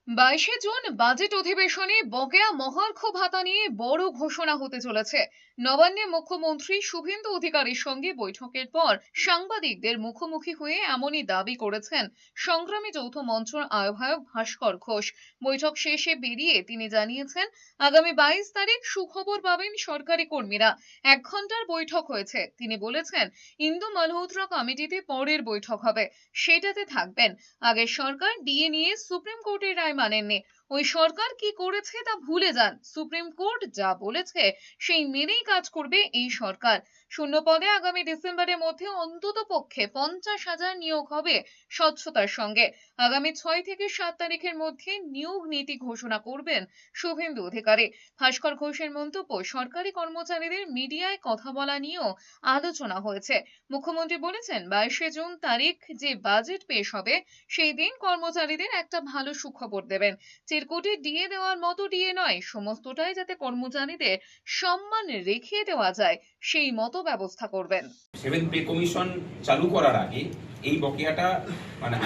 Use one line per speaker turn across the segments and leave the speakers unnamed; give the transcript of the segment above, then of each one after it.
22শে June budget অধিবেশনে বকেয়া মহার্ঘ ভাতা নিয়ে বড় ঘোষণা হতে চলেছে। নবান্নে মুখ্যমন্ত্রী শুভেন্দু অধিকারীর সঙ্গে বৈঠকের পর সাংবাদিকদের মুখোমুখি হয়ে এমনই দাবি করেছেন সংগ্রামী যৌথ মঞ্চের আহ্বায়ক ভাস্কর ঘোষ। বৈঠক শেষে বেরিয়ে তিনি জানিয়েছেন, আগামী 22 তারিখ সুখবর পাবেন সরকারি কর্মীরা। 1 ঘন্টার বৈঠক হয়েছে। তিনি বলেছেন, ইন্দু মালহোত্রা কমিটিতে পরের বৈঠক হবে, সেটাতে থাকবেন। আগের সরকার ডিএ নিয়ে সুপ্রিম কোর্টের রায় মানেননি। ওই সরকার কি করেছে তা ভুলে যান। সুপ্রিম কোর্ট যা বলেছে সেই মেনেই কাজ করবে এই সরকার। শূন্য পদে আগামী ডিসেম্বরের মধ্যে অন্তত পক্ষে 50,000 নিয়োগ হবে স্বচ্ছতার সঙ্গে। আগামী 6 থেকে 7 তারিখের মধ্যে নিয়োগ নীতি ঘোষণা করবেন শুভেন্দু অধিকারী। ভাস্কর ঘোষের মন্তব্য, সরকারি কর্মচারীদের মিডিয়ায় কথা বলা নিয়েও আলোচনা হয়েছে। মুখ্যমন্ত্রী বলেছেন, 22শে জুন তারিখ যে বাজেট পেশ হবে সেই দিন কর্মচারীদের একটা ভালো সুখবর দেবেন। চিরকুটে ডিএ দেওয়ার মতো ডিএ নয়, সমস্তটাই যাতে কর্মচারীদের সম্মান রেখে দেওয়া যায় সেই মতো ব্যবস্থা করবেন।
7th পে কমিশন চালু করার আগে এই বকেয়াটা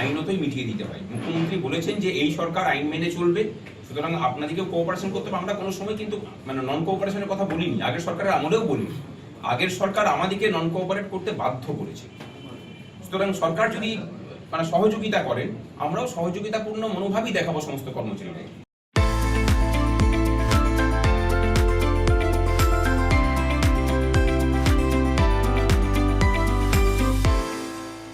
আইনতই মিটিয়ে দিতে হয়। মুখ্যমন্ত্রী বলেছেন যে এই সরকার আইন মেনে চলবে, সুতরাং আপনাদেরকে কোঅপারেশন করতে হবে। আমরা কোনো সময় কিন্তু নন কোঅপারেশনের কথা বলিনি, আগের সরকারের আমলেও বলিনি। আগের সরকার আমাদেরকে নন কোঅপারেট করতে বাধ্য করেছে। সুতরাং সরকার যদি সহযোগিতা করেন, আমরাও সহযোগিতাপূর্ণ মনোভাবই দেখাবো সমস্ত কর্মচারীদের।